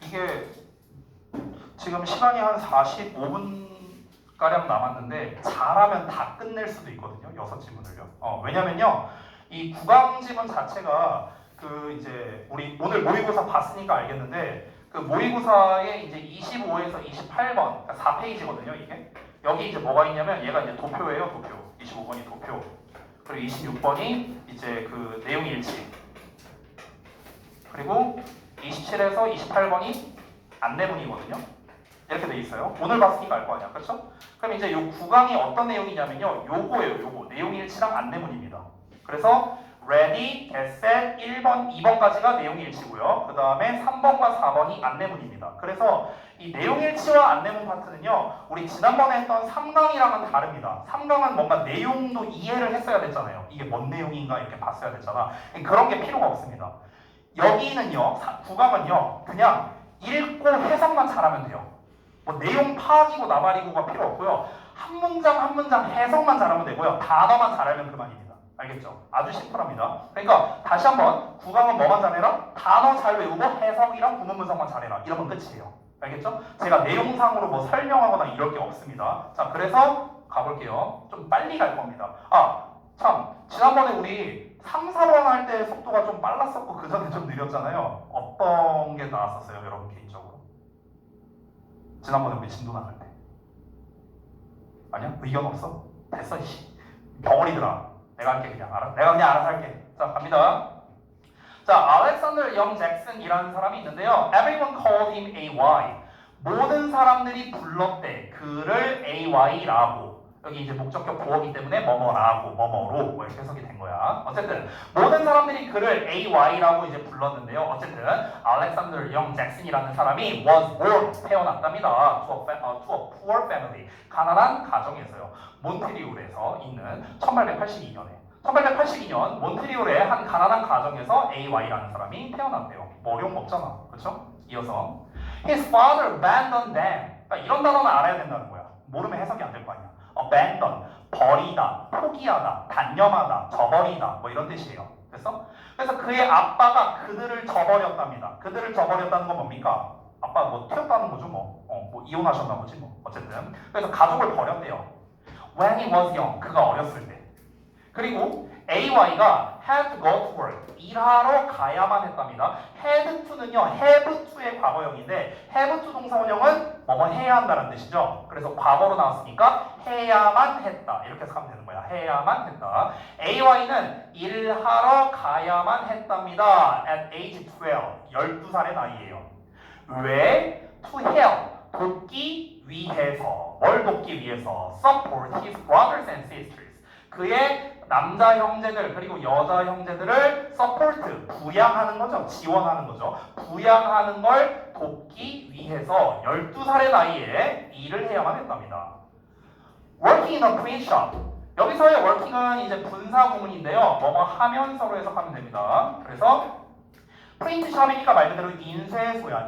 이게 지금 시간이 한 45분 가량 남았는데 잘하면 다 끝낼 수도 있거든요. 6지문을요. 왜냐면요. 이 구강 지문 자체가 그 이제 우리 오늘 모의고사 봤으니까 알겠는데 그 모의고사에 이제 25에서 28번, 그러니까 4페이지거든요, 이게. 여기 이제 뭐가 있냐면 얘가 이제 도표예요, 도표. 25번이 도표. 그리고 26번이 이제 그 내용 일치. 그리고 27에서 28번이 안내문이거든요. 이렇게 돼 있어요. 오늘 봤으니까 알 거 아니야, 그렇죠? 그럼 이제 요 구강이 어떤 내용이냐면요, 요거예요, 요거. 내용 일치랑 안내문입니다. 그래서 ready, get set 1번, 2번까지가 내용일치고요. 그 다음에 3번과 4번이 안내문입니다. 그래서 이 내용일치와 안내문 파트는요. 우리 지난번에 했던 3강이랑은 다릅니다. 3강은 뭔가 내용도 이해를 했어야 됐잖아요. 이게 뭔 내용인가 이렇게 봤어야 됐잖아. 그런 게 필요가 없습니다. 여기는요. 9강은요. 그냥 읽고 해석만 잘하면 돼요. 뭐 내용 파악이고 나발이고가 필요 없고요. 한 문장 한 문장 해석만 잘하면 되고요. 단어만 잘하면 그만입니다. 알겠죠? 아주 심플합니다. 그러니까 다시 한번 9강은 뭐만 잘해라? 단어 잘 외우고 해석이랑 구문 분석만 잘해라. 이러면 끝이에요. 알겠죠? 제가 내용상으로 뭐 설명하거나 이럴 게 없습니다. 자, 그래서 가볼게요. 좀 빨리 갈 겁니다. 참 지난번에 우리 3, 4번 할 때 속도가 좀 빨랐었고 그 전에 좀 느렸잖아요. 어떤 게 나왔었어요, 여러분 개인적으로? 지난번에 우리 진도 나갈 때. 아니야? 의견 없어? 됐어, 씨. 덩어리들아. 내가 할게 그냥 내가 그냥 알아서 할게. 자, 갑니다. 자, 알렉산더 영 잭슨이라는 사람이 있는데요. Everyone called him AY. 모든 사람들이 불렀대. 그를 AY라고. 여기 이제 목적격 보어기 때문에 뭐뭐라고, 뭐뭐로 뭐 이렇게 해석이 된 거야. 어쨌든 모든 사람들이 그를 AY라고 이제 불렀는데요. 어쨌든 알렉산더 영 잭슨이라는 사람이 was born 태어났답니다. to a poor family 가난한 가정에서요. 몬트리올에서 있는 1882년에 1882년 몬트리올의 한 가난한 가정에서 AY라는 사람이 태어났대요. 뭐 어려운 거 없잖아. 그렇죠? 이어서 His father abandoned them. 그러니까 이런 단어는 알아야 된다는 거야. 모르면 해석이 안 될 거 아니야. abandon, 버리다, 포기하다, 단념하다, 저버리다 뭐 이런 뜻이에요. 그래서 그의 아빠가 그들을 저버렸답니다. 그들을 저버렸다는 건 뭡니까? 아빠 뭐 튀었다는 거죠 뭐 이혼하셨나 보지 뭐 어쨌든. 그래서 가족을 버렸대요. When he was young, 그가 어렸을 때. 그리고 AY가 had to go to work, 일하러 가야만 했답니다. had to는요, have to의 과거형인데 have to 동사원형은 뭐뭐 해야 한다는 뜻이죠. 그래서 과거로 나왔으니까 해야만 했다. 이렇게 해석하면 되는 거야. 해야만 했다. AY는 일하러 가야만 했답니다. At age 12, 12살의 나이에요. 왜? To help, 돕기 위해서. 뭘 돕기 위해서? Support his brothers and sisters. 그의 남자 형제들 그리고 여자 형제들을 support, 부양하는 거죠. 지원하는 거죠. 부양하는 걸 돕기 위해서 12살의 나이에 일을 해야만 했답니다. Working in a print shop. 여기서의 working은 이제 분사 구문인데요. 뭐뭐 하면서로 해석하면 됩니다. 그래서 프린트 샵이니까 말 그대로 인쇄소야.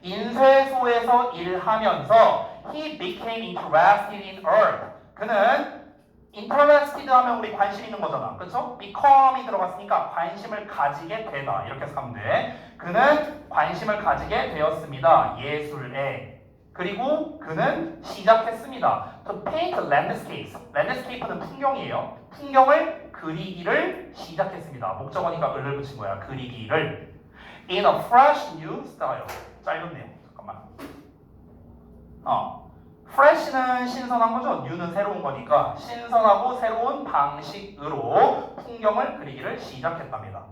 인쇄소에서 일하면서 he became interested in earth. 그는 interested 하면 우리 관심 있는 거잖아. 그렇죠? become이 들어갔으니까 관심을 가지게 되다. 이렇게 해석하면 돼. 그는 관심을 가지게 되었습니다. 예술에. 그리고 그는 시작했습니다. To paint landscapes. landscape는 풍경이에요. 풍경을 그리기를 시작했습니다. 목적어니까 을을 붙인 거야. 그리기를. In a fresh new style. 짧은네요. 잠깐만. fresh는 신선한 거죠. new는 새로운 거니까 신선하고 새로운 방식으로 풍경을 그리기를 시작했답니다.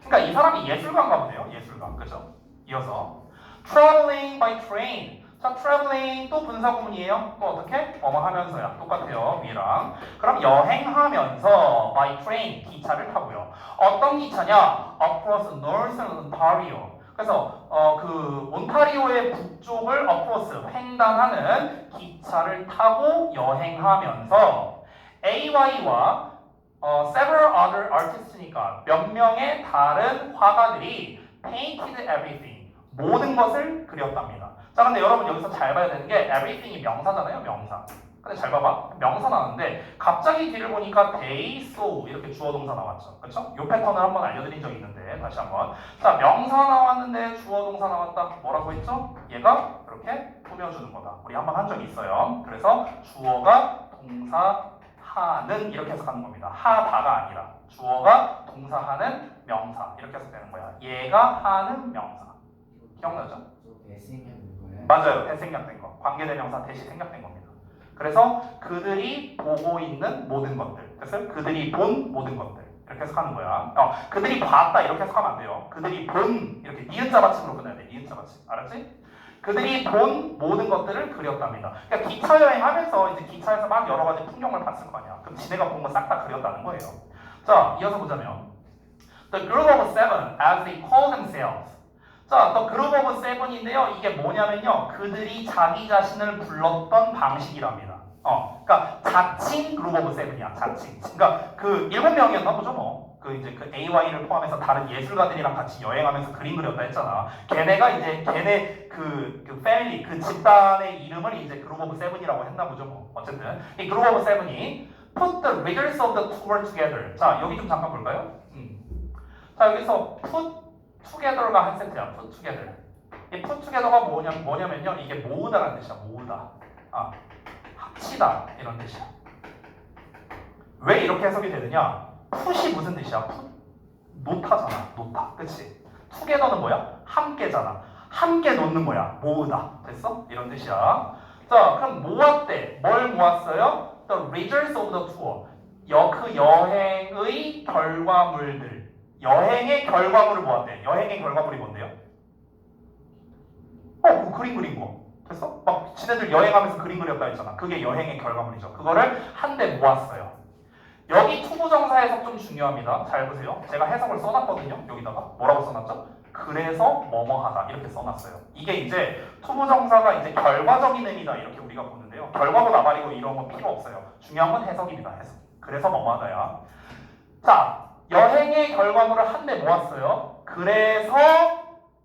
그러니까 이 사람이 예술가인가 보네요. 예술가. 그죠? 이어서 traveling by train. 자, traveling 또 분사 구문이에요. 또 어떻게? 뭐뭐 하면서야. 똑같아요. 위랑. 그럼 여행하면서 by train 기차를 타고요. 어떤 기차냐? Across northern Ontario. 그래서 그 온타리오의 북쪽을 across 횡단하는 기차를 타고 여행하면서 AY와 several other artists니까 몇 명의 다른 화가들이 painted everything. 모든 것을 그렸답니다. 자, 근데 여러분 여기서 잘 봐야 되는 게 everything이 명사잖아요, 명사. 근데 잘 봐봐. 명사 나왔는데 갑자기 뒤를 보니까 they, so 이렇게 주어 동사 나왔죠. 그렇죠? 이 패턴을 한번 알려드린 적이 있는데 다시 한번. 자, 명사 나왔는데 주어 동사 나왔다. 뭐라고 했죠? 얘가 이렇게 꾸며주는 거다. 우리 한번 한 적이 있어요. 그래서 주어가 동사하는 이렇게 해석하는 겁니다. 하다가 아니라 주어가 동사하는 명사 이렇게 해석되는 거야. 얘가 하는 명사. 기억나죠? 대생략인 거예요? 맞아요. 대생략된 거. 관계대명사 대시 생략된 겁니다. 그래서 그들이 보고 있는 모든 것들. 그래서 그들이 본 모든 것들. 이렇게 해석하는 거야. 그들이 봤다 이렇게 해석하면 안 돼요. 그들이 본 이렇게 니은자 받침으로 끝내야 돼. 니은자 받침. 알았지? 그들이 본 모든 것들을 그렸답니다. 그러니까 기차 여행하면서 이제 기차에서 막 여러 가지 풍경을 봤을 거 아니야. 그럼 지네가 본 거 싹 다 그렸다는 거예요. 자, 이어서 보자면 The group of seven, as they call themselves. 자, 또 그룹 오브 세븐인데요. 이게 뭐냐면요. 그들이 자기 자신을 불렀던 방식이랍니다. 그러니까 자칭 그룹 오브 세븐이야. 자칭. 그러니까 그 7명이었나 보죠, 뭐. 그 이제 그 AY를 포함해서 다른 예술가들이랑 같이 여행하면서 그림 그렸다 했잖아. 걔네가 이제 걔네 그 패밀리, 그 집단의 이름을 이제 그룹 오브 세븐이라고 했나 보죠, 뭐. 어쨌든 이 그룹 오브 세븐이 put the readers of the tour together. 자, 여기 좀 잠깐 볼까요? 자, 여기서 put together가 한 세트야. put together. 이 put together가 뭐냐면요. 이게 모으다라는 뜻이야. 모으다. 합치다 이런 뜻이야. 왜 이렇게 해석이 되느냐? put이 무슨 뜻이야? put 놓다잖아. 놓다. 그치? together는 뭐야? 함께잖아. 함께 놓는 거야. 모으다. 됐어? 이런 뜻이야. 자, 그럼 모았대. 뭘 모았어요? The results of the tour. 그 여행의 결과물들. 여행의 결과물을 모았대. 여행의 결과물이 뭔데요? 그 그림 그린 거. 됐어? 막 지네들 여행하면서 그림 그렸다 했잖아. 그게 여행의 결과물이죠. 그거를 한데 모았어요. 여기 투부정사 해석 좀 중요합니다. 잘 보세요. 제가 해석을 써놨거든요. 여기다가 뭐라고 써놨죠? 그래서 뭐뭐하다 이렇게 써놨어요. 이게 이제 투부정사가 이제 결과적인 의미다 이렇게 우리가 보는데요. 결과고 나발이고 이런 건 필요 없어요. 중요한 건 해석입니다. 해석. 그래서 뭐뭐하다야. 자, 여행의 결과물을 한데 모았어요. 그래서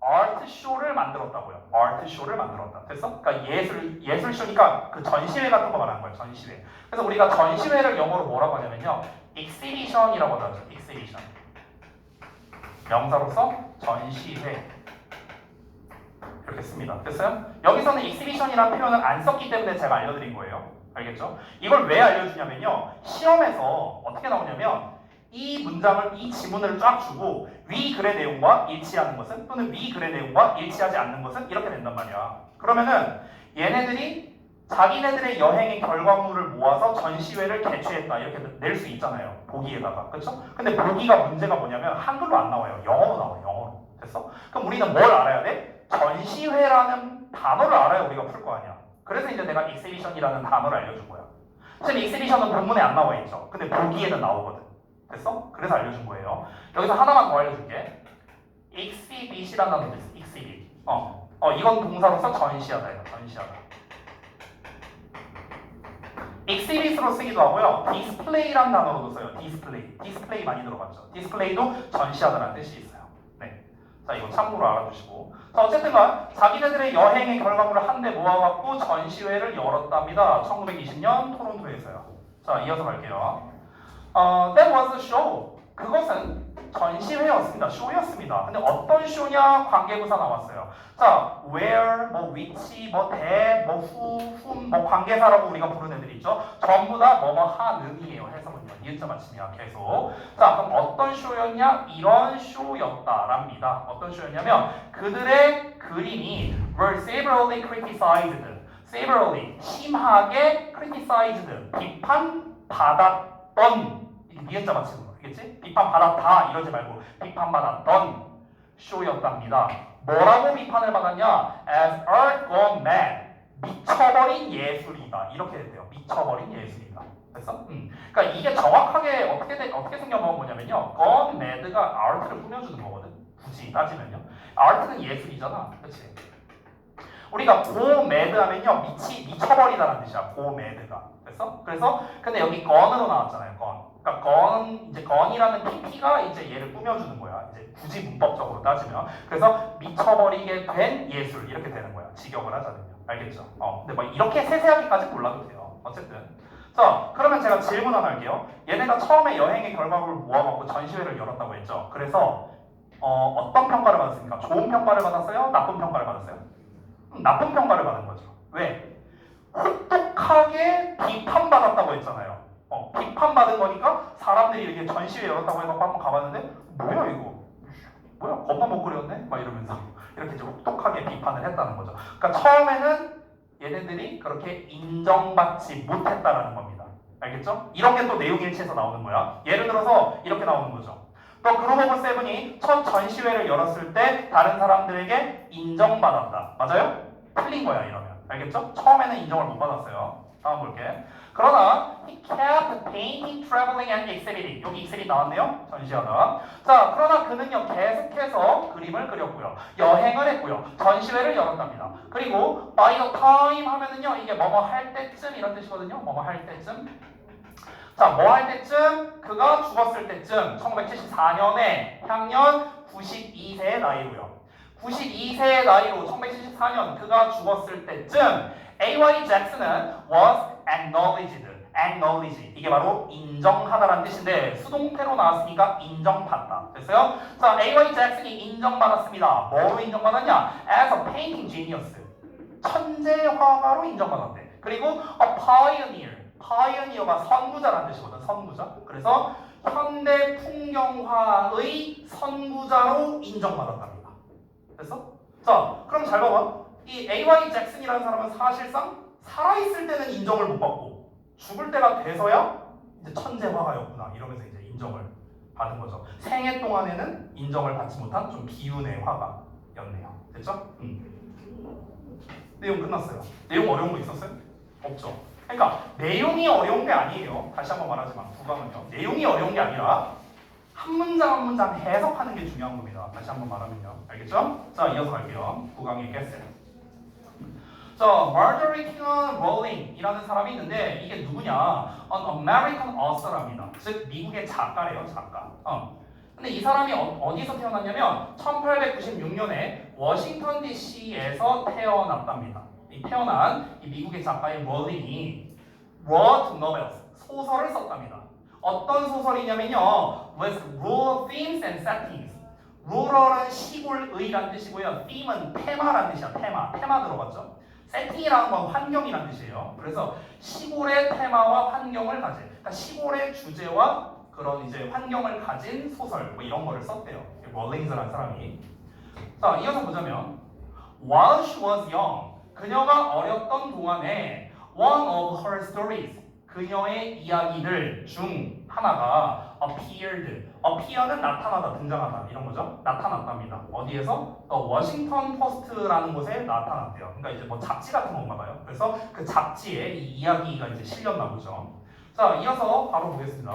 아트쇼를 만들었다고요. 아트쇼를 만들었다. 됐어? 그러니까 예술쇼니까 그 전시회 같은 거 말하는 거예요. 전시회. 그래서 우리가 전시회를 영어로 뭐라고 하냐면요. exhibition이라고 하죠. exhibition. 명사로서 전시회. 이렇게 씁니다. 됐어요? 여기서는 exhibition이라는 표현을 안 썼기 때문에 제가 알려드린 거예요. 알겠죠? 이걸 왜 알려주냐면요. 시험에서 어떻게 나오냐면 이 문장을, 이 지문을 쫙 주고 위 글의 내용과 일치하는 것은 또는 위 글의 내용과 일치하지 않는 것은 이렇게 된단 말이야. 그러면은 얘네들이 자기네들의 여행의 결과물을 모아서 전시회를 개최했다 이렇게 낼 수 있잖아요. 보기에다가. 그렇죠? 근데 보기가 문제가 뭐냐면 한글로 안 나와요. 영어로 나와요. 영어로. 됐어? 그럼 우리는 뭘 알아야 돼? 전시회라는 단어를 알아야 우리가 풀 거 아니야. 그래서 이제 내가 exhibition이라는 단어를 알려준 거야. 지금 exhibition은 본문에 안 나와 있죠. 근데 보기에는 나오거든. 됐어? 그래서 알려준 거예요. 여기서 하나만 더 알려줄게. exhibit이라는 단어도 있어. exhibit. 이건 동사로서 전시하다. 전시하다. exhibit으로 쓰기도 하고요. display라는 단어로도 써요. display. display 많이 들어봤죠. display도 전시하다라는 뜻이 있어요. 네. 자, 이거 참고로 알아두시고. 자, 어쨌든간 자기네들의 여행의 결과물을 한데 모아갖고 전시회를 열었답니다. 1920년 토론토에서요. 자, 이어서 갈게요. That was a show. 그것은 전시회였습니다. 쇼였습니다. 근데 어떤 쇼냐? 관계부사 나왔어요. 자, where, 뭐 which, 뭐 that, 뭐 who, whom, 뭐 관계사라고 우리가 부르는 애들이 있죠. 전부 다 뭐뭐 하는이에요. 해석은요. 니은자 받침이야. 계속. 자, 그럼 어떤 쇼였냐? 이런 쇼였다랍니다. 어떤 쇼였냐면 그들의 그림이 were severally criticized. severally, 심하게 criticized, 비판받았던 니은자 맞히는 거 알겠지? 비판받았다 이러지 말고 비판받았던 쇼였답니다. 뭐라고 비판을 받았냐? As art gone mad. 미쳐버린 예술이다. 이렇게 됐대요. 미쳐버린 예술이다. 됐어? 그러니까 이게 정확하게 어떻게 생겨먹은 거냐면요. gone mad가 art를 꾸며주는 거거든. 굳이 따지면요. art는 예술이잖아. 그렇지? 우리가 go mad 하면요. 미쳐버리다라는 뜻이야. go mad가. 됐어? 그래서 근데 여기 gone으로 나왔잖아요. gone. 그러니까 gone이라는 PP가 이제 얘를 꾸며주는 거야. 이제 굳이 문법적으로 따지면. 그래서 미쳐버리게 된 예술 이렇게 되는 거야. 직역을 하자면요. 알겠죠? 근데 뭐 이렇게 세세하게까지 몰라도 돼요. 어쨌든. 자, 그러면 제가 질문 하나 할게요. 얘네가 처음에 여행의 결과물을 모아갖고 전시회를 열었다고 했죠. 그래서 어떤 평가를 받았습니까? 좋은 평가를 받았어요? 나쁜 평가를 받았어요? 나쁜 평가를 받은 거죠. 왜? 혹독하게 비판받았다고 했잖아요. 비판받은 거니까 사람들이 이렇게 전시회 열었다고 해서 한번 가봤는데 뭐야 이거? 뭐야 겁나 못 그렸네? 막 이러면서 이렇게 좀 혹독하게 비판을 했다는 거죠. 그러니까 처음에는 얘네들이 그렇게 인정받지 못했다라는 겁니다. 알겠죠? 이런 게 또 내용일치에서 나오는 거야. 예를 들어서 이렇게 나오는 거죠. 또 그룹 오브 세븐이 첫 전시회를 열었을 때 다른 사람들에게 인정받았다. 맞아요? 틀린 거야 이러면. 알겠죠? 처음에는 인정을 못 받았어요. 다음 볼게. 그러나 he kept painting, traveling and exhibiting. 여기 exhibit 나왔네요. 전시하다. 자, 그러나 그는요 계속해서 그림을 그렸고요. 여행을 했고요. 전시회를 열었답니다. 그리고 by the time 하면은요 이게 뭐뭐 할 때쯤 이런 뜻이거든요. 뭐뭐 할 때쯤. 자, 뭐 할 때쯤? 그가 죽었을 때쯤 1974년에 향년 92세의 나이고요. 92세의 나이로 1974년 그가 죽었을 때쯤 A.Y. 잭슨은 was acknowledged. 이게 바로 인정하다라는 뜻인데 수동태로 나왔으니까 인정받다. 됐어요? 자, A.Y. 잭슨이 인정받았습니다. 뭐로 인정받았냐? As a painting genius. 천재 화가로 인정받았대. 그리고 a pioneer. pioneer가 선구자라는 뜻이거든. 선구자. 그래서 현대 풍경화의 선구자로 인정받았답니다. 됐어? 자, 그럼 잘 봐봐. 이 A.Y. 잭슨이라는 사람은 사실상 살아있을 때는 인정을 못 받고 죽을 때가 돼서야 이제 천재 화가였구나 이러면서 이제 인정을 받은 거죠. 생애 동안에는 인정을 받지 못한 좀 비운의 화가였네요. 됐죠? 내용 끝났어요. 내용 어려운 거 있었어요? 없죠. 그러니까 내용이 어려운 게 아니에요. 다시 한번 말하지만 국어는요. 내용이 어려운 게 아니라 한 문장 한 문장 해석하는 게 중요한 겁니다. 다시 한번 말하면요. 알겠죠? 자, 이어서 갈게요. 9강의 guess. 자, Marjorie Kinnan Rowling이라는 사람이 있는데 이게 누구냐? An American author랍니다. 즉 미국의 작가래요, 작가. 근데 이 사람이 어디서 태어났냐면 1896년에 워싱턴 DC에서 태어났답니다. 태어난 이 미국의 작가인 Rowling이 wrote novels, 소설을 썼답니다. 어떤 소설이냐면요, with rural themes and settings. rural은 시골의란 뜻이고요, theme은 테마란 뜻이야. 테마 들어봤죠? 세팅이라는 건 환경이란 뜻이에요. 그래서 시골의 테마와 환경을 가진, 그러니까 시골의 주제와 그런 이제 환경을 가진 소설 뭐 이런 거를 썼대요. 롤링즈라는 사람이. 자, 이어서 보자면 While she was young, 그녀가 어렸던 동안에 one of her stories, 그녀의 이야기들 중 하나가 appear는 나타나다, 등장하다 이런 거죠. 나타났답니다. 어디에서? 워싱턴 포스트라는 곳에 나타났대요. 그러니까 이제 뭐 잡지 같은 건가 봐요. 그래서 그 잡지에 이 이야기가 이제 실렸나 보죠. 자, 이어서 바로 보겠습니다.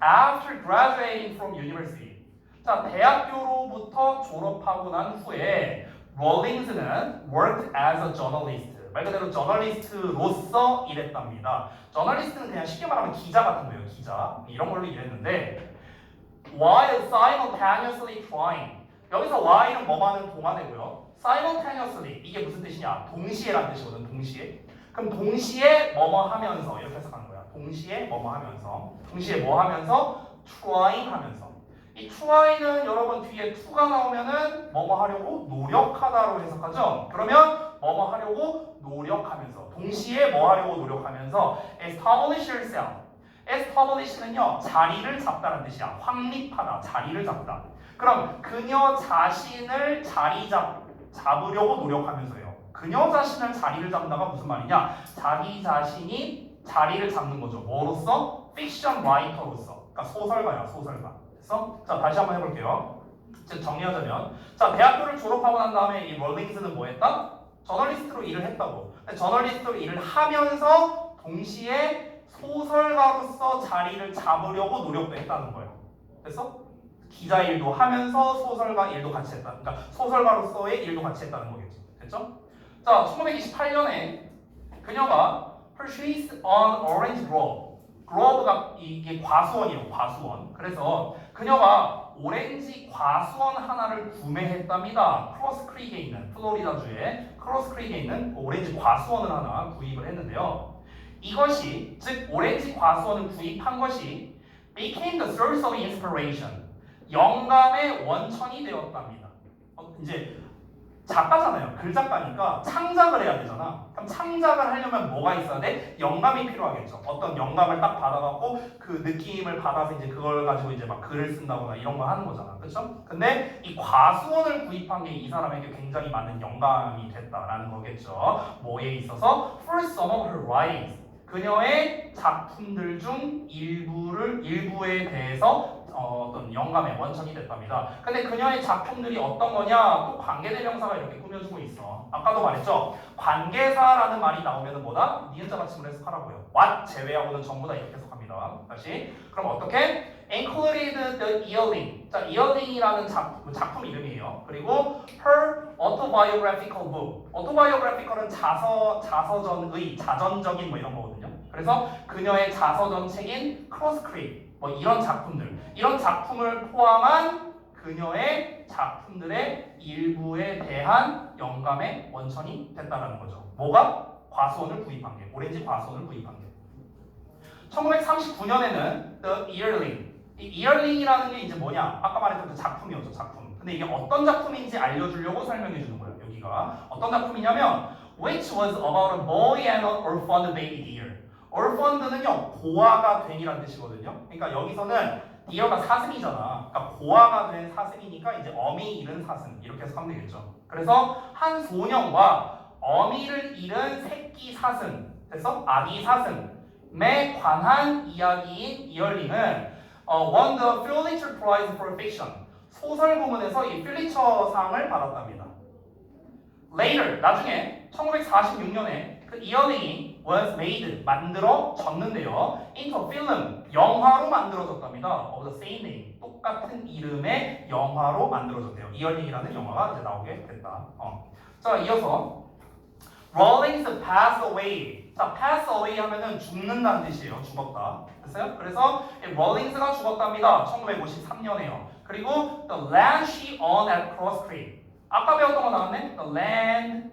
After graduating from university. 자, 대학교로부터 졸업하고 난 후에 롤링스는 worked as a journalist. 말 그대로 저널리스트로서 일했답니다. 저널리스트는 그냥 쉽게 말하면 기자 같은 거예요. 기자. 이런 걸로 일했는데 while simultaneously trying. 여기서 while은 뭐하는 동안이고요. simultaneously 이게 무슨 뜻이냐? 동시에라는 뜻이거든. 동시에. 그럼 동시에 뭐뭐 하면서 이렇게 해석하는 거야. 동시에 뭐뭐 하면서. 동시에 뭐 하면서? trying 하면서. 이 try는 여러분 뒤에 to가 나오면은 뭐뭐 하려고 노력하다로 해석하죠. 그러면 뭐뭐 하려고 노력하면서, 동시에 뭐 하려고 노력하면서 establish yourself. establish는요 자리를 잡다라는 뜻이야. 확립하다, 자리를 잡다. 그럼 그녀 자신을 잡으려고 노력하면서요. 그녀 자신을 자리를 잡는다가 무슨 말이냐? 자기 자신이 자리를 잡는 거죠. 뭐로서? 픽션 라이터로서. 그러니까 소설가야, 소설가. 그래서 자, 다시 한번 해볼게요. 즉 정리하자면, 자, 대학교를 졸업하고 난 다음에 이 롤링스는 뭐 했다? 저널리스트로 일을 했다고. 저널리스트로 일을 하면서 동시에 소설가로서 자리를 잡으려고 노력도 했다는 거예요. 됐어? 기자 일도 하면서 소설가 일도 같이 했다. 그러니까 소설가로서의 일도 같이 했다는 거겠죠. 됐죠? 자, 1928년에 그녀가 purchased an orange grove. grove가 이게 과수원이에요. 과수원. 그래서 그녀가 오렌지 과수원 하나를 구매했답니다. 크로스 크릭에 있는, 플로리다주의 크로스 크릭에 있는 오렌지 과수원을 하나 구입을 했는데요. 이것이 즉 오렌지 과수원을 구입한 것이 became the source of inspiration. 영감의 원천이 되었답니다. 이제 작가잖아요. 글작가니까 창작을 해야 되잖아. 그럼 창작을 하려면 뭐가 있어야 돼? 영감이 필요하겠죠. 어떤 영감을 딱 받아갖고 그 느낌을 받아서 이제 그걸 가지고 이제 막 글을 쓴다거나 이런 거 하는 거잖아. 그렇죠? 근데 이 과수원을 구입한 게 이 사람에게 굉장히 많은 영감이 됐다라는 거겠죠. 뭐에 있어서? For some of her writings. 그녀의 작품들 중 일부에 대해서 어떤 영감의 원천이 됐답니다. 근데 그녀의 작품들이 어떤 거냐? 또 관계대명사가 이렇게 꾸며주고 있어. 아까도 말했죠? 관계사라는 말이 나오면 뭐다? 니은자 받침을 해석하라고요. what 제외하고는 전부 다 이렇게 해석합니다. 다시. 그럼 어떻게? included the earring. 자, earring이라는 작품 이름이에요. 그리고 her autobiographical book. autobiographical은 자서전의 자전적인 뭐 이런 거거든요. 그래서 그녀의 자서전 책인 크로스 크릭. 뭐 이런 작품을 포함한 그녀의 작품들의 일부에 대한 영감의 원천이 됐다라는 거죠. 뭐가? 과수원을 구입한 게, 오렌지 과수원을 구입한 게. 1939년에는 The Earling. 이 Earling이라는 게 이제 뭐냐? 아까 말했던 그 작품이었죠, 작품. 근데 이게 어떤 작품인지 알려주려고 설명해 주는 거예요. 여기가 어떤 작품이냐면, which was about a boy and an orphaned baby deer. orphaned는요 고아가 된이라는 뜻이거든요. 그러니까 여기서는 deer가 사슴이잖아. 그러니까 고아가 된 사슴이니까 이제 어미 잃은 사슴 이렇게 해석하면 되겠죠. 그래서 한 소년과 어미를 잃은 새끼 사슴, 됐어? 아기 사슴에 관한 이야기인 이얼링은 won the Pulitzer Prize for Fiction. 소설 부문에서 이 필리처상을 받았답니다. Later, 나중에 1946년에 그 이얼링이 was made, 만들어졌는데요. into film, 영화로 만들어졌답니다. of the same name, 똑같은 이름의 영화로 만들어졌대요. 이얼링이라는 영화가 이제 나오게 됐다. 자, 이어서 Rawlings passed away. 자, pass away 하면은 죽는다는 뜻이에요. 죽었다. 됐어요? 그래서 롤링스가 죽었답니다. 1953년에요. 그리고 the land she owned at Cross Creek. 아까 배웠던 거 나왔네? The land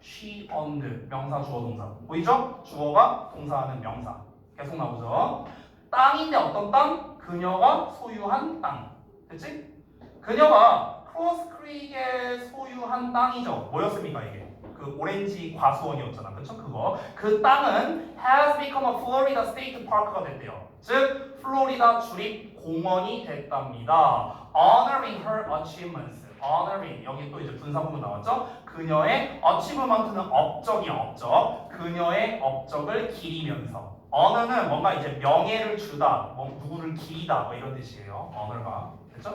she owned. 명사, 주어, 동사. 보이죠? 주어가 동사하는 명사. 계속 나오죠. 땅인데 어떤 땅? 그녀가 소유한 땅. 됐지? 그녀가 크로스 크릭에 소유한 땅이죠. 뭐였습니까 이게? 그 오렌지 과수원이었잖아. 그쵸? 그거. 그 땅은 has become a Florida State Park가 됐대요. 즉, 플로리다 주립 공원이 됐답니다. Honoring her achievements. honoring. 여기 또 이제 분사구문 나왔죠? 그녀의 achievement는 업적이야, 업적. 그녀의 업적을 기리면서. honor는 뭔가 이제 명예를 주다, 뭐 누구를 기리다, 뭐 이런 뜻이에요. honor가. 됐죠?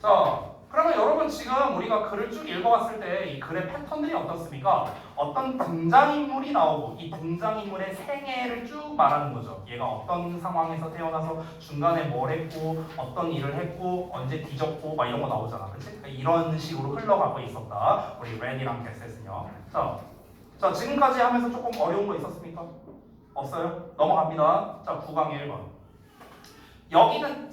자, 그러면 여러분 지금 우리가 글을 쭉 읽어봤을 때 이 글의 패턴들이 어떻습니까? 어떤 등장인물이 나오고 이 등장인물의 생애를 쭉 말하는 거죠. 얘가 어떤 상황에서 태어나서 중간에 뭘 했고 어떤 일을 했고 언제 뒤졌고 막 이런 거 나오잖아. 그치? 이런 식으로 흘러가고 있었다. 우리 렌이랑 게셋은요. 자, 지금까지 하면서 조금 어려운 거 있었습니까? 없어요? 넘어갑니다. 자, 9강의 1번. 여기는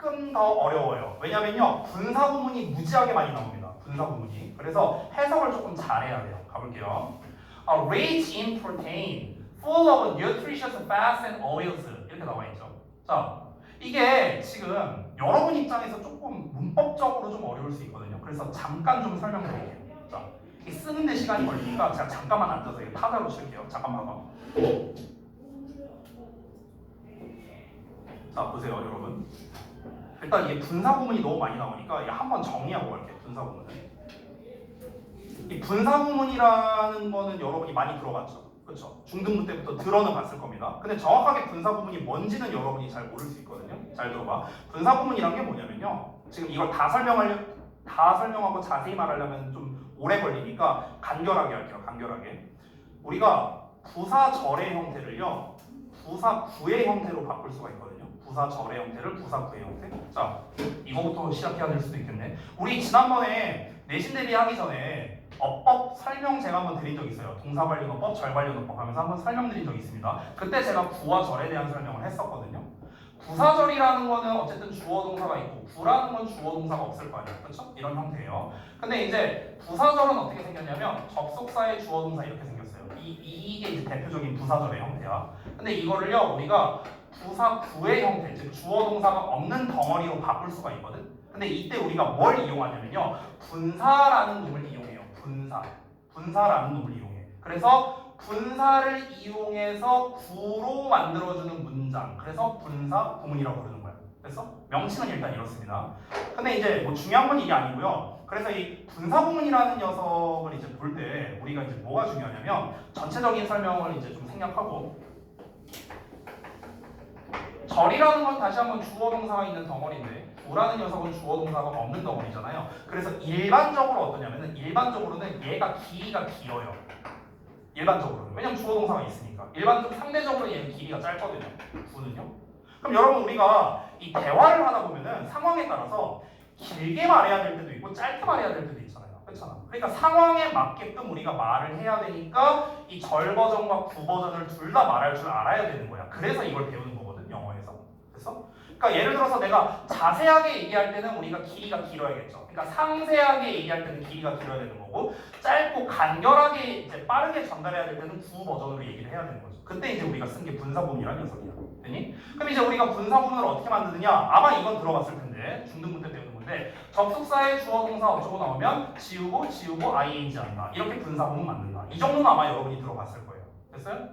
조금 더 어려워요. 왜냐면요 분사구문이 무지하게 많이 나옵니다. 분사구문이. 그래서 해석을 조금 잘해야 돼요. 가볼게요. Rich in protein, full of nutritious fats and oils 이렇게 나와 있죠. 자, 이게 지금 여러분 입장에서 조금 문법적으로 좀 어려울 수 있거든요. 그래서 잠깐 좀 설명드릴게요. 자, 이 쓰는데 시간이 걸리니까 제가 잠깐만 앉아서 이거 타자로 칠게요. 잠깐만 봐봐. 자, 보세요, 여러분. 일단 이게 분사구문이 너무 많이 나오니까 한번 정리하고 갈게요. 분사구문을. 이 분사구문이라는 거는 여러분이 많이 들어봤죠. 그렇죠? 중등부 때부터 들어는 봤을 겁니다. 근데 정확하게 분사구문이 뭔지는 여러분이 잘 모를 수 있거든요. 잘 들어봐. 분사구문이란 게 뭐냐면요. 지금 이걸 다 설명하고 자세히 말하려면 좀 오래 걸리니까 간결하게 할게요. 간결하게. 우리가 부사절의 형태를요. 부사구의 형태로 바꿀 수가 있거든요. 부사절의 형태를 부사구의 형태. 자, 이거부터 시작해야 될 수도 있겠네. 우리 지난번에 내신 대비하기 전에 어법 설명 제가 한번 드린 적 있어요. 동사관련어법, 절관련어법 하면서 한번 설명드린 적이 있습니다. 그때 제가 구와 절에 대한 설명을 했었거든요. 부사절이라는 거는 어쨌든 주어 동사가 있고 구라는 건 주어 동사가 없을 거 아니에요. 그렇죠? 이런 형태예요. 근데 이제 부사절은 어떻게 생겼냐면 접속사의 주어 동사 이렇게 생겼어요. 이게 이제 대표적인 부사절의 형태야. 근데 이거를요 우리가 부사 구의 형태, 즉 주어 동사가 없는 덩어리로 바꿀 수가 있거든. 근데 이때 우리가 뭘 이용하냐면요 분사라는 놈을 이용해요. 분사라는 놈을 이용해. 그래서 분사를 이용해서 구로 만들어주는 문장. 그래서 분사 구문이라고 부르는 거야. 그래서 명칭은 일단 이렇습니다. 근데 이제 뭐 중요한 건 이게 아니고요. 그래서 이 분사 구문이라는 녀석을 이제 볼 때 우리가 이제 뭐가 중요하냐면 전체적인 설명을 이제 좀 생략하고 절이라는 건 다시 한번 주어 동사가 있는 덩어리인데 구라는 녀석은 주어 동사가 없는 덩어리잖아요. 그래서 일반적으로 어떠냐면은 일반적으로는 얘가 길이가 길어요. 일반적으로는. 왜냐면 주어 동사가 있으니까. 상대적으로 얘는 길이가 짧거든요. 구는요. 그럼 여러분 우리가 이 대화를 하다 보면은 상황에 따라서 길게 말해야 될 때도 있고 짧게 말해야 될 때도 있잖아요. 그렇잖아. 그러니까 상황에 맞게끔 우리가 말을 해야 되니까 이 절 버전과 구 버전을 둘 다 말할 줄 알아야 되는 거야. 그래서 이걸 배우는 거거든. 영어에서. 그래서 그러니까 예를 들어서 내가 자세하게 얘기할 때는 우리가 길이가 길어야겠죠. 그러니까 상세하게 얘기할 때는 길이가 길어야 되는 거고 짧고 간결하게 이제 빠르게 전달해야 될 때는 구 버전으로 얘기를 해야 되는 거죠. 그때 이제 우리가 쓴 게 분사구문이라는 녀석이야. 되니? 그럼 이제 우리가 분사구문을 어떻게 만드느냐? 아마 이건 들어봤을 텐데 중등부 때 배우는 건데 접속사의 주어 동사 어쩌고 나오면 지우고 ing 한다. 이렇게 분사구문 만든다. 이 정도는 아마 여러분이 들어봤을 거예요. 됐어요?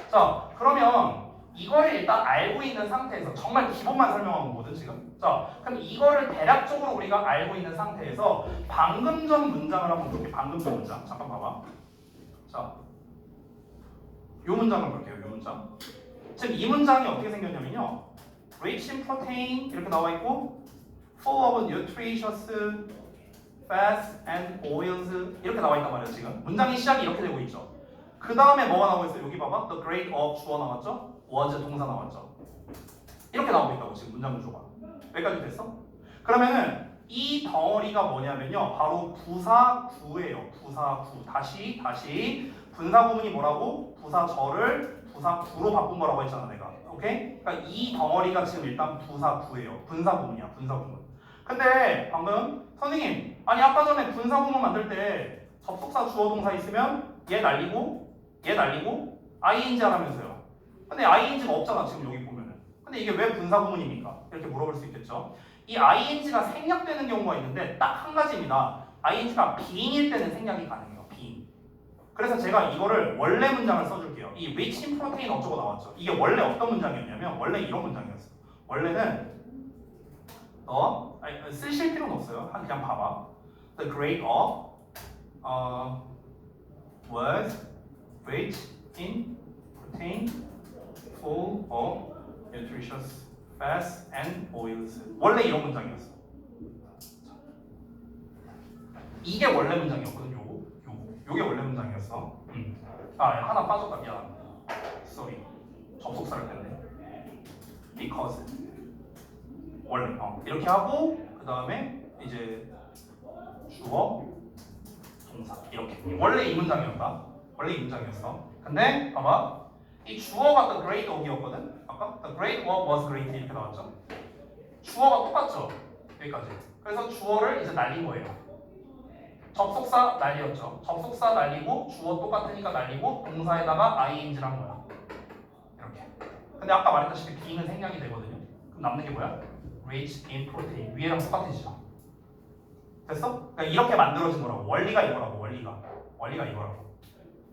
자 그러면 이거를 일단 알고 있는 상태에서 정말 기본만 설명한 거거든 지금. 자 그럼 이거를 대략적으로 우리가 알고 있는 상태에서 방금 전 문장을 한번 볼게요. 방금 전 문장 잠깐 봐봐. 자, 요 문장을 볼게요. 요 문장. 지금 이 문장이 어떻게 생겼냐면요. rich in protein 이렇게 나와 있고 full of nutritious fats and oils 이렇게 나와 있단 말이에요. 지금 문장의 시작이 이렇게 되고 있죠. 그 다음에 뭐가 나오고 있어요? 여기 봐봐. The grade of 주어 나왔죠? was 동사 나왔죠? 이렇게 나오고 있다고 지금 문장 구조가. 여기까지 됐어? 그러면은 이 덩어리가 뭐냐면요. 바로 부사구예요. 부사구. 다시 분사구문이 뭐라고? 부사절을 부사구로 바꾼 거라고 했잖아 내가. 오케이? 그러니까 이 덩어리가 지금 일단 부사구예요. 분사구문이야. 분사구문. 근데 방금 선생님 아니 아까 전에 분사구문 만들 때 접속사 주어 동사 있으면 얘 날리고 ing 하라면서요. 근데 ing가 없잖아 지금 여기 보면은. 근데 이게 왜 분사구문입니까? 이렇게 물어볼 수 있겠죠. 이 ing가 생략되는 경우가 있는데 딱 한 가지입니다. ing가 being일 때는 생략이 가능해요. being. 그래서 제가 이거를 원래 문장을 써줄게요. 이 rich in protein 어쩌고 나왔죠. 이게 원래 어떤 문장이었냐면 원래 이런 문장이었어요. 원래는 쓰실 필요는 없어요. 그냥 봐봐. The grade of was rich in protein, full of nutritious fats and oils. 원래 이런 문장이었어. 이게 원래 문장이었거든. 요게 원래 문장이었어. 하나 빠졌다. 미안. Sorry. 접속사를 뺐네. Because 원래 이렇게 하고 그 다음에 이제 주어 동사 이렇게. 원래 이 문장이었다. 원래 이 문장이었어. 근데 봐봐. 이 주어가 the grade of이었거든. 아까 the grade of was great 이렇게 나왔죠. 주어가 똑같죠. 여기까지. 그래서 주어를 이제 날린 거예요. 접속사 날렸죠. 접속사 날리고 주어 똑같으니까 날리고 동사에다가 ing를 한 거야. 이렇게. 근데 아까 말했다시피 being은 생략이 되거든요. 그럼 남는 게 뭐야? rich in protein. 위에랑 똑같으시죠. 됐어? 그러니까 이렇게 만들어진 거라고. 원리가 이거라고. 원리가 이거라고.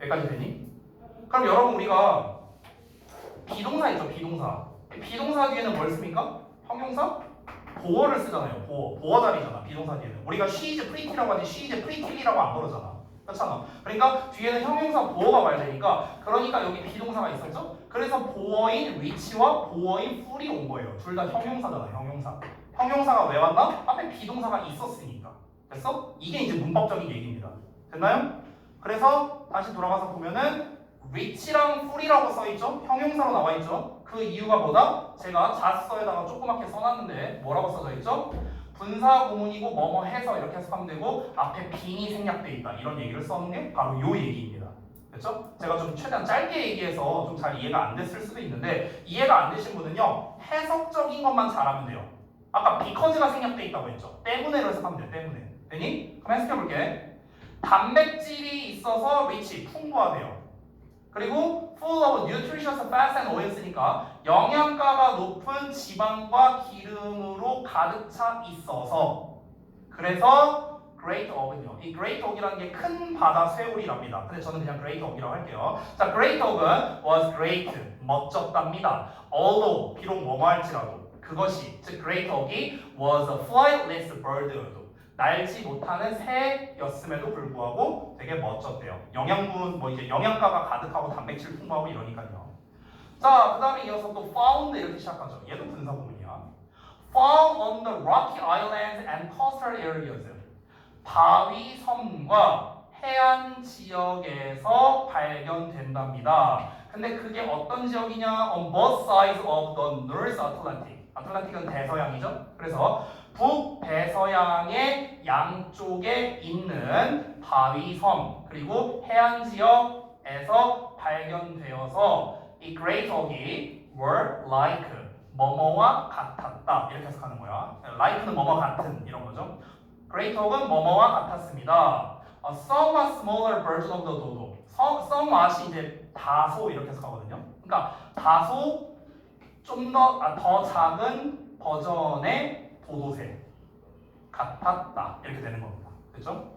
여기까지 되니? 그럼 여러분 우리가 비동사 있죠. 비동사 뒤에는 뭘 씁니까? 형용사? 보어를 쓰잖아요. 보어 자리잖아. 비동사 뒤에는. 우리가 she is pretty라고 하지 she is pretty라고 안 그러잖아. 그렇잖아. 그러니까 뒤에는 형용사 보어가 와야 되니까 그러니까 여기 비동사가 있었죠? 그래서 보어인 rich와 보어인 full이 온 거예요. 둘 다 형용사잖아. 형용사가 왜 왔나? 앞에 비동사가 있었으니까. 됐어? 이게 이제 문법적인 얘기입니다. 됐나요? 그래서 다시 돌아가서 보면은 rich랑 full이라고 써있죠? 형용사로 나와있죠? 그 이유가 뭐다? 제가 자서에다가 조그맣게 써놨는데 뭐라고 써져 있죠? 분사 구문이고 뭐뭐 해서 이렇게 해석하면 되고 앞에 being이 생략돼 있다 이런 얘기를 써는 게 바로 요 얘기입니다. 됐죠? 제가 좀 최대한 짧게 얘기해서 좀 잘 이해가 안 됐을 수도 있는데 이해가 안 되신 분은요 해석적인 것만 잘하면 돼요. 아까 because가 생략돼 있다고 했죠. 때문에로 해석하면 돼요. 때문에. 되니? 그럼 해석해볼게. 단백질이 있어서 rich, 풍부하대요. 그리고 full of nutritious fats and oils니까 영양가가 높은 지방과 기름으로 가득 차 있어서 그래서 Great Oak은요. 이 Great Oak이라는 게 큰 바다 쇠울이랍니다. 근데 저는 그냥 Great Oak이라고 할게요. 자, Great Oak은 was great, 멋졌답니다. Although, 비록 뭐뭐 할지라도 그것이, 즉 Great Oak이 was a flightless bird. 날지 못하는 새였음에도 불구하고 되게 멋졌대요. 영양분, 뭐 이제 영양가가 가득하고 단백질 풍부하고 이러니까요. 자, 그 다음에 이어서 또 found 이렇게 시작하죠. 얘도 분사 구문이야. Found on the rocky islands and coastal areas. 바위 섬과 해안 지역에서 발견된답니다. 근데 그게 어떤 지역이냐? On both sides of the North Atlantic. 아틀란틱은 대서양이죠. 그래서 북대서양의 양쪽에 있는 바위섬 그리고 해안 지역에서 발견되어서 이 Great Oak이 were like 뭐뭐와 같았다 이렇게 해석하는 거야. like는 뭐뭐 같은 이런 거죠. Great Oak은 뭐뭐와 같았습니다. A somewhat smaller version of the dodo. somewhat이 이제 다소 이렇게 해석하거든요. 그러니까 다소 좀 더 작은 버전의 도도새 같았다 이렇게 되는 겁니다. 그렇죠?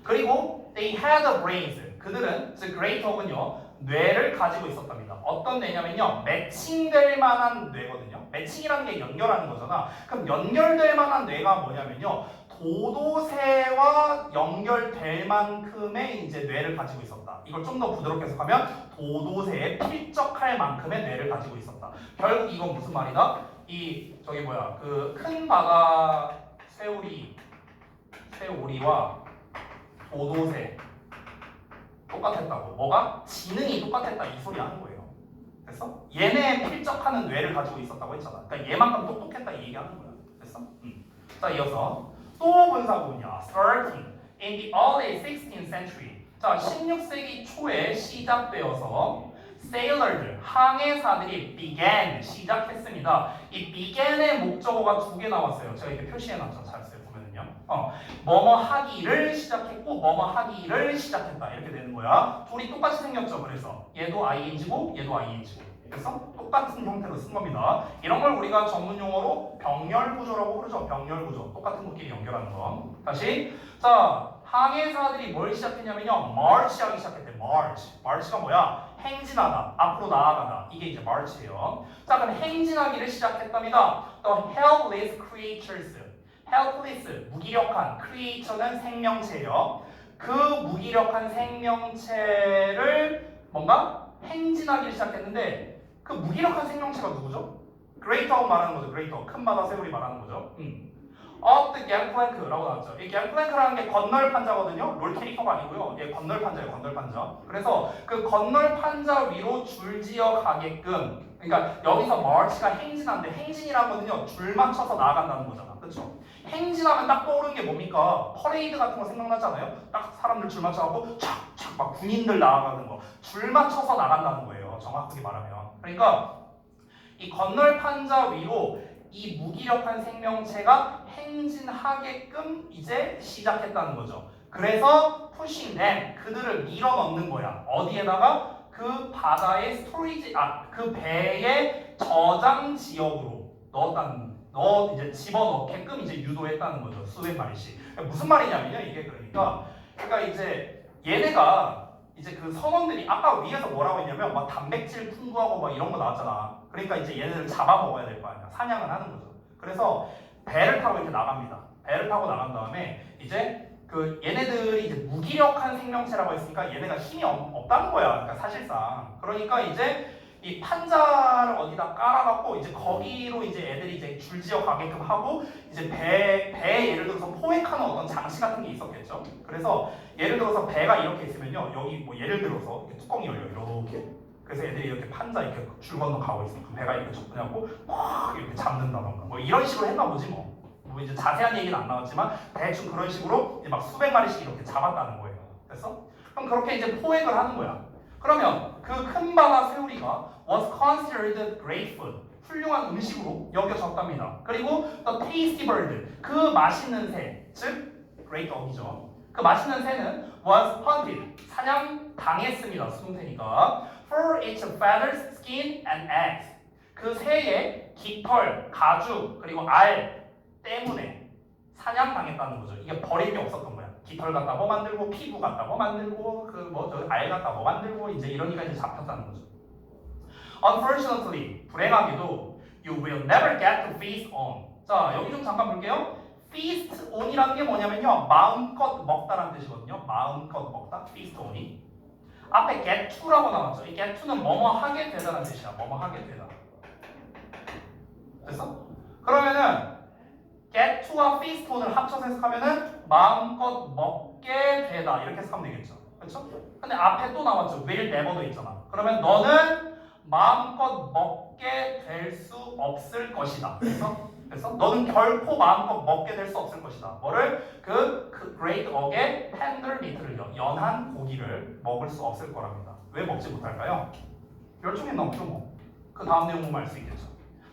그리고 they had a brains. 그들은 즉 Great Oak은요 뇌를 가지고 있었답니다. 어떤 뇌냐면요 매칭될 만한 뇌거든요. 매칭이라는 게 연결하는 거잖아. 그럼 연결될 만한 뇌가 뭐냐면요 도도새와 연결될 만큼의 이제 뇌를 가지고 있었다. 이걸 좀 더 부드럽게 해석하면 도도새에 필적할 만큼의 뇌를 가지고 있었다. 결국 이건 무슨 말이다? 이 저기 뭐야 그 큰 바다 새오리와 도도새 똑같았다고. 뭐가? 지능이 똑같았다 이 소리 하는 거예요. 됐어? 얘네 필적하는 뇌를 가지고 있었다고 했잖아. 그러니까 얘만큼 똑똑했다 이 얘기하는 거야. 됐어? 자 이어서 또 분사구문이야. Starting in the early 16th century. 자 16세기 초에 시작되어서 sailor들, 항해사들이 began, 시작했습니다. 이 began의 목적어가 두 개 나왔어요. 제가 이렇게 표시해놨죠. 잘했어요. 보면은요. 뭐뭐 하기를 시작했고 뭐뭐 하기를 시작했다. 이렇게 되는 거야. 둘이 똑같이 생겼죠. 그래서 얘도 ing고 얘도 ing고. 그래서 똑같은 형태로 쓴 겁니다. 이런 걸 우리가 전문 용어로 병렬구조라고 부르죠. 병렬구조. 똑같은 것끼리 연결하는 거. 다시. 자, 항해사들이 뭘 시작했냐면요. march하기 시작했대. march가 뭐야? 행진하다, 앞으로 나아가다. 이게 이제 march예요. 자, 그럼 행진하기를 시작했답니다. The helpless creatures. helpless, 무기력한. creature는 생명체예요. 그 무기력한 생명체를 뭔가 행진하기를 시작했는데 그 무기력한 생명체가 누구죠? Great Oak 말하는 거죠. Great Oak. 큰 바다 새우리 말하는 거죠. Of the gangplank라고 나왔죠. 이 gangplank라는 게 건널판자거든요. 롤 캐릭터가 아니고요. 얘 건널판자예요. 건널판자. 그래서 그 건널판자 위로 줄지어 가게끔. 그러니까 여기서 march가 행진하는데 행진이라거든요. 줄 맞춰서 나아간다는 거잖아. 그렇죠? 행진하면 딱 떠오르는 게 뭡니까? 퍼레이드 같은 거 생각나잖아요. 딱 사람들 줄 맞춰갖고 촥촥 막 군인들 나아가는 거. 줄 맞춰서 나간다는 거예요. 정확하게 말하면. 그러니까 이 건널판자 위로 이 무기력한 생명체가 행진하게끔 이제 시작했다는 거죠. 그래서 pushing them, 그들을 밀어넣는 거야. 어디에다가? 그 바다의 스토리지, 그 배의 저장 지역으로 이제 집어넣게끔 이제 유도했다는 거죠. 수백 마리씩. 무슨 말이냐면요. 이게 그러니까 이제 얘네가 이제 그 선원들이 아까 위에서 뭐라고 했냐면 막 단백질 풍부하고 막 이런 거 나왔잖아. 그러니까 이제 얘네를 잡아먹어야 될 거 아니야. 사냥을 하는 거죠. 그래서 배를 타고 이렇게 나갑니다. 배를 타고 나간 다음에 이제 그 얘네들이 이제 무기력한 생명체라고 했으니까 얘네가 힘이 없다는 거야. 그러니까 사실상. 그러니까 이제 이 판자를 어디다 깔아갖고 이제 거기로 이제 애들이 이제 줄지어 가게끔 하고 이제 배에 예를 들어서 포획하는 어떤 장치 같은 게 있었겠죠. 그래서 예를 들어서 배가 이렇게 있으면요. 여기 뭐 예를 들어서 이렇게 뚜껑이 열려 이렇게. 그래서 애들이 이렇게 판자 이렇게 줄 건너 가고 있어. 그 배가 이렇게 접근하고 막 이렇게 잡는다던가 뭐 이런 식으로 했나 보지 뭐. 뭐 이제 자세한 얘기는 안 나왔지만 대충 그런 식으로 이제 막 수백 마리씩 이렇게 잡았다는 거예요. 됐어? 그럼 그렇게 이제 포획을 하는 거야. 그러면 그 큰 바다 새우리가 was considered great food. 훌륭한 음식으로 여겨졌답니다. 그리고 the tasty bird. 그 맛있는 새, 즉 great dog이죠. 그 맛있는 새는 was hunted. 사냥 당했습니다. 수동태니까. For its feathers, skin, and eggs. 그 새의 깃털, 가죽, 그리고 알 때문에 사냥당했다는 거죠. 이게 버릴 게 없었던 거야. 깃털 갖다 뭐 만들고, 피부 갖다 뭐 만들고, 알 갖다 뭐 만들고, 이제 이러니까 이제 잡혔다는 거죠. Unfortunately, 불행하게도 you will never get to feast on. 자, 여기 좀 잠깐 볼게요. feast on이라는 게 뭐냐면요, 마음껏 먹다라는 뜻이거든요. 마음껏 먹다, feast on이. 앞에 get to라고 나왔죠. 이 get to는 뭐뭐 하게 되다라는 뜻이야. 뭐뭐 하게 되다. 됐어? 그러면은 get to와 feast on을 합쳐서 해석하면은 마음껏 먹게 되다 이렇게 해석하면 되겠죠. 그렇죠? 근데 앞에 또 나왔죠. will never도 있잖아. 그러면 너는 마음껏 먹게 될 수 없을 것이다. 그래서 너는 결코 마음껏 먹게 될 수 없을 것이다. 뭐를? 그 great dog의 tender meat를 연한 고기를 먹을 수 없을 거랍니다. 왜 먹지 못할까요? 멸종에 넘죠 뭐. 그 다음 내용 보면 알 수 있겠죠.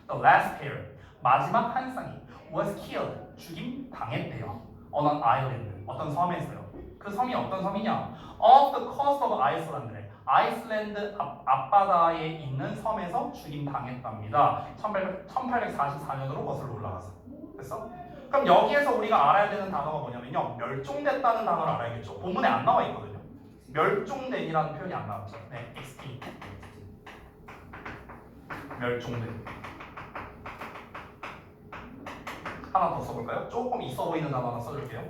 The last pair, 마지막 한 쌍이 was killed, 죽임 당했대요. On an island, 어떤 섬에서요. 그 섬이 어떤 섬이냐? Off the coast of Iceland, 아이슬란드 앞바다에 있는 섬에서 죽임 당했답니다. 1844년으로 거슬러 올라가서. 됐어? 그럼 여기에서 우리가 알아야 되는 단어가 뭐냐면요. 멸종됐다는 단어를 알아야겠죠. 본문에 안 나와 있거든요. 멸종된이라는 표현이 안 나왔죠. 네, extinct. 멸종된. 하나 더 써볼까요? 조금 있어 보이는 단어 하나 써줄게요.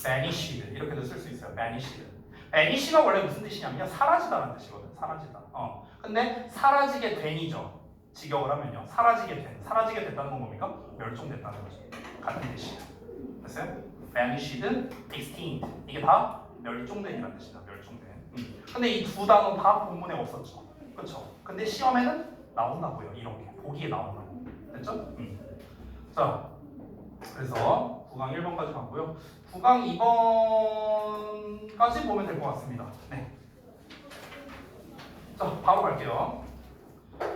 vanished 이렇게도 쓸 수 있어요. vanished. vanish가 원래 무슨 뜻이냐면요. 사라지다라는 뜻이거든. 사라지다. 근데 사라지게 된이죠. 직역을 하면요. 사라지게 됐다는 건 뭡니까? 멸종됐다는 거죠. 같은 뜻이에요. 됐어요? vanished, extinct. 이게 다 멸종된이라는 뜻이다. 멸종된. 근데 이 두 단어 다 본문에 없었죠. 그렇죠? 근데 시험에는 나온다고요. 이렇게 보기에 나온다고. 됐죠? 자, 그래서 9강 1번까지 봤고요. 9강 2번까지 보면 될 것 같습니다. 네. 자, 바로 갈게요.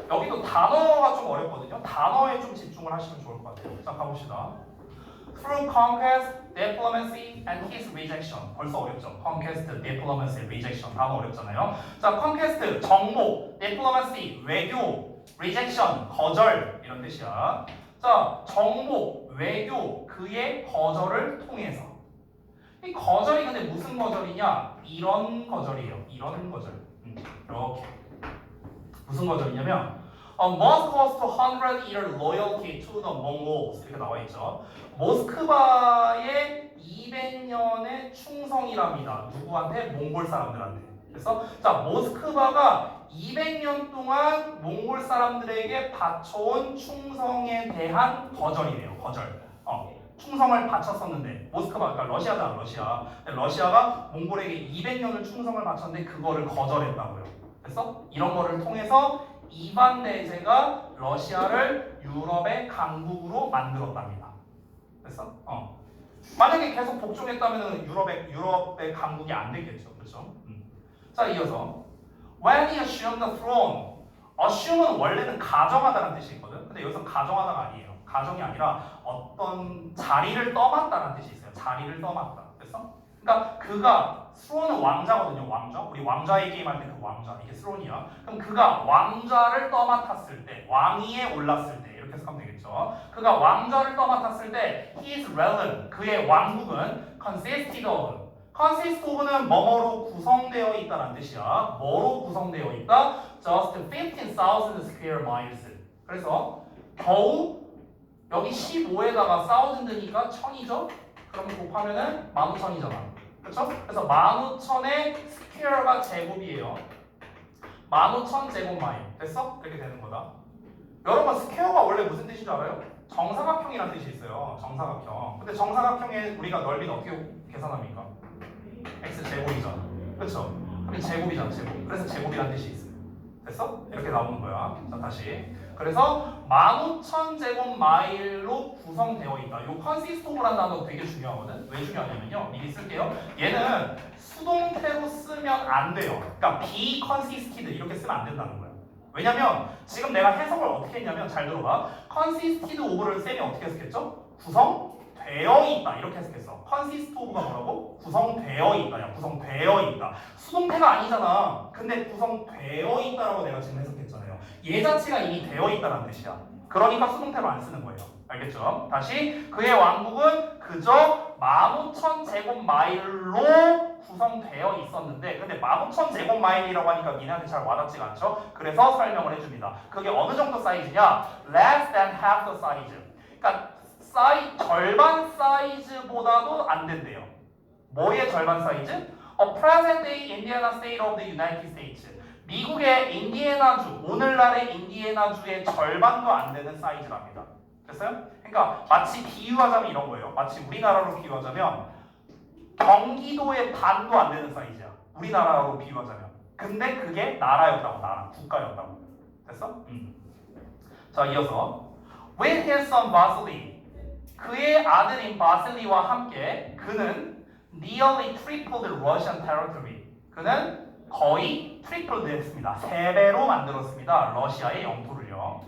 여기도 단어가 좀 어렵거든요. 단어에 좀 집중을 하시면 좋을 것 같아요. 자, 가봅시다. Through conquest, diplomacy, and his rejection. 벌써 어렵죠. Conquest, diplomacy, rejection. 단어 어렵잖아요. 자, conquest, 정복, diplomacy, 외교, rejection, 거절 이런 뜻이야. 자, 정복, 외교, 그의 거절을 통해서. 이 거절이 근데 무슨 거절이냐? 이런 거절이에요. 이런 거절. 이렇게. 무슨 거절이냐면 must cost 100 year loyalty to the Mongols 이렇게 나와 있죠. 모스크바의 200년의 충성이랍니다. 누구한테? 몽골 사람들한테. 그래서 자, 모스크바가 200년 동안 몽골 사람들에게 바쳐온 충성에 대한 거절이래요. 거절. 충성을 바쳤었는데 모스크바, 그러니까 러시아잖아. 러시아가 몽골에게 200년을 충성을 바쳤는데 그거를 거절했다고요. 그래서 이런 거를 통해서 이반 대제가 러시아를 유럽의 강국으로 만들었답니다. 됐어? 만약에 계속 복종했다면 유럽의 강국이 안 됐겠죠. 그렇죠? 자, 이어서 when he assumed the throne. assume은 원래는 가정하다라는 뜻이 있거든. 근데 여기서 가정하다가 아니에요. 가정이 아니라 어떤 자리를 떠맡다라는 뜻이 있어요. 자리를 떠맡다. 됐어? 그러니까 그가 스론은 왕자거든요. 왕자. 우리 왕좌의 게임 할 때 그 왕자. 이게 스론이야. 그럼 그가 왕좌를 떠맡았을 때, 왕위에 올랐을 때 이렇게 해석하면 되겠죠. 그가 왕좌를 떠맡았을 때 his realm, 그의 왕국은 consisted of는 뭐뭐로 구성되어 있다는 뜻이야. 뭐로 구성되어 있다? Just 15,000 square miles. 그래서 겨우 여기 15에다가 thousand니까 1000이죠? 그럼 곱하면은 15,000이잖아. 그렇죠? 그래서 15,000의 스퀘어가 제곱이에요. 15,000 제곱마일. 됐어? 이렇게 되는 거다. 여러분, 스퀘어가 원래 무슨 뜻인 줄 알아요? 정사각형이라는 뜻이 있어요. 정사각형. 근데 정사각형의 우리가 넓이는 어떻게 계산합니까? x 제곱이잖아. 그렇죠? 그럼 제곱이잖아. 제곱. 그래서 제곱이라는 뜻이 있어요. 됐어? 이렇게 나오는 거야. 자, 다시 그래서 15,000제곱마일로 구성되어 있다. 요 consist of라는 단어 되게 중요하거든. 왜 중요하냐면요. 미리 쓸게요. 얘는 수동태로 쓰면 안 돼요. 그러니까 be consisted 이렇게 쓰면 안 된다는 거예요. 왜냐면 지금 내가 해석을 어떻게 했냐면 잘 들어봐. consisted of를 쌤이 어떻게 해석했죠? 구성되어 있다 이렇게 해석했어. consist of가 뭐라고? 구성되어 있다. 야, 구성되어 있다. 수동태가 아니잖아. 근데 구성되어 있다라고 내가 지금 해석했잖아요. 얘 자체가 이미 되어 있다는 뜻이야. 그러니까 수동태로 안 쓰는 거예요. 알겠죠? 다시 그의 왕국은 그저 15,000제곱마일로 구성되어 있었는데 근데 15,000제곱마일이라고 하니까 니네한테 잘 와닿지가 않죠? 그래서 설명을 해줍니다. 그게 어느 정도 사이즈냐? Less than half the size. 그러니까 절반 사이즈보다도 안 된대요. 뭐의 절반 사이즈? A present day Indiana state of the United States. 미국의 인디애나주, 오늘날의 인디애나주의 절반도 안 되는 사이즈랍니다. 됐어요? 그러니까 마치 비유하자면 이런 거예요. 마치 우리나라로 비유하자면 경기도의 반도 안 되는 사이즈야. 우리나라로 비유하자면. 근데 그게 나라였다고, 나라, 국가였다고. 됐어? 자, 이어서 With his son Vasily, 그의 아들인 바실리와 함께 그는 nearly tripled Russian territory. 그는 거의 트리플드 했습니다. 3배로 만들었습니다. 러시아의 영토를요.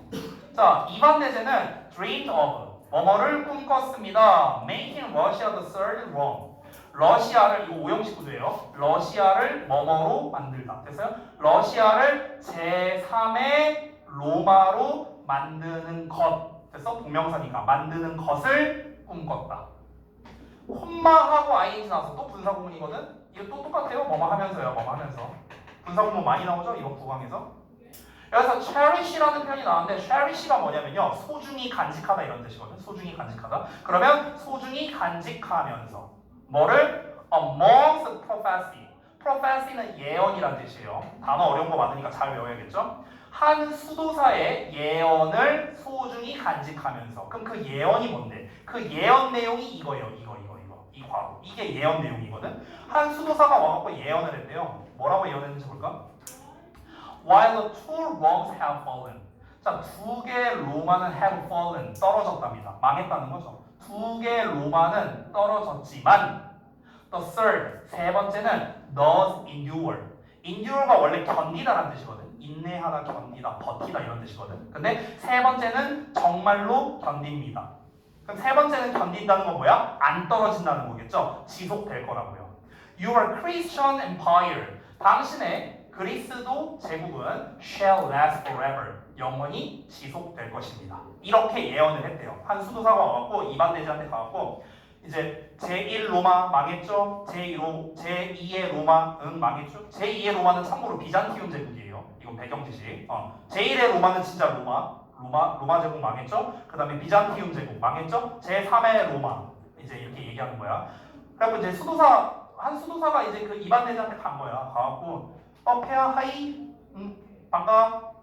자, 2번 내제는 dreamed of, 뭐뭐를 꿈꿨습니다. making Russia the third Rome. 러시아를, 이거 오형식 구조예요. 러시아를 뭐뭐로 만들다. 됐어요? 러시아를 제3의 로마로 만드는 것. 됐어? 동명사니까 만드는 것을 꿈꿨다. 콤마하고 ing 나와서 또 분사구문이거든? 이거 또 똑같아요. 뭐뭐 하면서요. 뭐뭐 하면서. 분사구문 많이 나오죠? 이번 구강에서. 여기서 cherish라는 표현이 나왔는데 cherish가 뭐냐면요. 소중히 간직하다 이런 뜻이거든. 소중히 간직하다. 그러면 소중히 간직하면서 뭐를? amongst prophecy. prophecy는 예언이란 뜻이에요. 단어 어려운 거 많으니까 잘 외워야겠죠? 한 수도사의 예언을 소중히 간직하면서. 그럼 그 예언이 뭔데? 그 예언 내용이 이거예요. 이 과거. 이게 예언 내용이거든. 한 수도사가 와갖고 예언을 했대요. 뭐라고 예언했는지 볼까? While the two Romes have fallen. 자, 2개 로마는 have fallen. 떨어졌답니다. 망했다는 거죠. 2개 로마는 떨어졌지만 the third, 세 번째는 does endure. endure가 원래 견디다라는 뜻이거든. 인내하다, 견디다, 버티다 이런 뜻이거든. 근데 세 번째는 정말로 견딥니다. 그럼 세 번째는 견딘다는 건 뭐야? 안 떨어진다는 거겠죠? 지속될 거라고요. Your Christian empire. 당신의 그리스도 제국은 shall last forever. 영원히 지속될 것입니다. 이렇게 예언을 했대요. 한 수도사가 와갖고 이반 대제한테 가갖고 이제 제1로마 망했죠? 제2의 로마 망했죠? 제2의 로마는 참고로 비잔티움 제국이에요. 이건 배경 지식. 제1의 로마는 진짜 로마 제국 망했죠? 그 다음에 비잔티움 제국 망했죠? 제3의 로마 이제 이렇게 얘기하는 거야. 그래갖고 이제 한 수도사가 이제 그 이반 대제한테 간 거야. 가갖고 폐하 하이 반가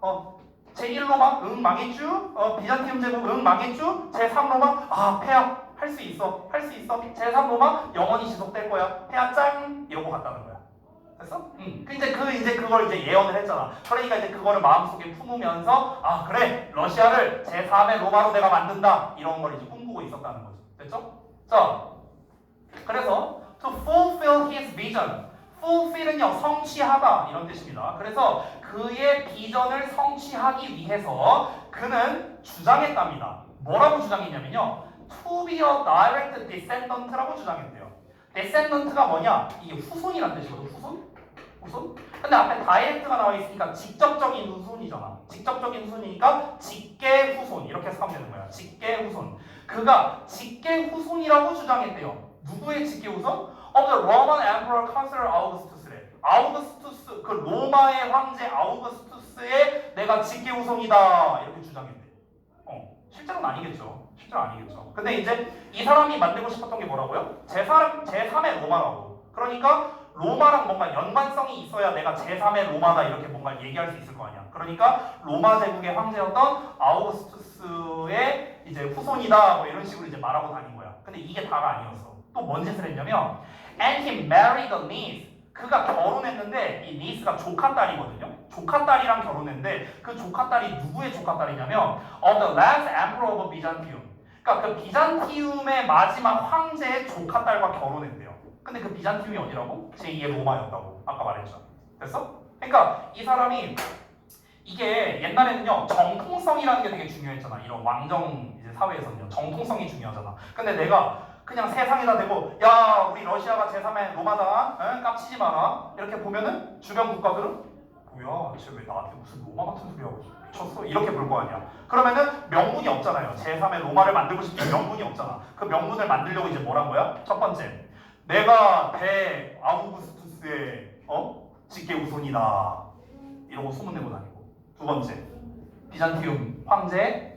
제1로마 망했죠? 비잔티움 제국 망했죠? 제3로마 폐하 할 수 있어. 제3로마 영원히 지속될 거야. 폐하 짱 이러고 갔다는 거야. 됐어? 이제 그걸 이제 예언을 했잖아. 그러니까 이제 그거를 마음속에 품으면서 그래 러시아를 제3의 로마로 내가 만든다 이런 걸 이제 꿈꾸고 있었다는 거죠. 됐죠? 자, 그래서 to fulfill his vision. fulfill은요 성취하다 이런 뜻입니다. 그래서 그의 비전을 성취하기 위해서 그는 주장했답니다. 뭐라고 주장했냐면요. to be a direct descendant라고 주장했대요. descendant가 뭐냐? 이게 후손이란 뜻이거든. 후손? 근데 앞에 direct가 나와 있으니까 직접적인 후손이잖아. 직접적인 후손이니까 직계 후손 이렇게 해서 하면 되는 거야. 직계 후손. 그가 직계 후손이라고 주장했대요. 누구의 직계 후손? Of the Roman Emperor Consul Augustus래. 아우구스투스, 그 로마의 황제 아우구스투스의 내가 직계 후손이다 이렇게 주장했대. 실제로는 아니겠죠. 근데 이제 이 사람이 만들고 싶었던 게 뭐라고요? 제3의 로마라고. 그러니까 로마랑 뭔가 연관성이 있어야 내가 제3의 로마다 이렇게 뭔가 얘기할 수 있을 거 아니야. 그러니까 로마 제국의 황제였던 아우구스투스의 이제 후손이다 뭐 이런 식으로 이제 말하고 다닌 거야. 근데 이게 다가 아니었어. 또 뭔 짓을 했냐면 And he married a niece. 그가 결혼했는데 이 niece가 조카 딸이거든요. 조카딸이랑 결혼했는데 그 조카딸이 누구의 조카딸이냐면 of the last emperor of Byzantium. 그러니까 그 비잔티움의 마지막 황제의 조카딸과 결혼했대요. 근데 그 비잔티움이 어디라고? 제2의 로마였다고 아까 말했죠. 됐어? 그러니까 이 사람이 이게 옛날에는요 정통성이라는 게 되게 중요했잖아. 이런 왕정 이제 사회에서는요 정통성이 중요하잖아. 근데 내가 그냥 세상에다 대고 야 우리 러시아가 제3의 로마다 에? 깝치지 마라 이렇게 보면은 주변 국가들은 뭐야 쟤 왜 나한테 무슨 로마 같은 소리 하고 미쳤어? 이렇게 볼 거 아니야. 그러면은 명분이 없잖아요. 제3의 로마를 만들고 싶은 명분이 없잖아. 그 명분을 만들려고 이제 뭐란 거야? 첫 번째 내가 대 아우구스투스의 직계 우손이다 이러고 소문내고 다니고. 두 번째 비잔티움 황제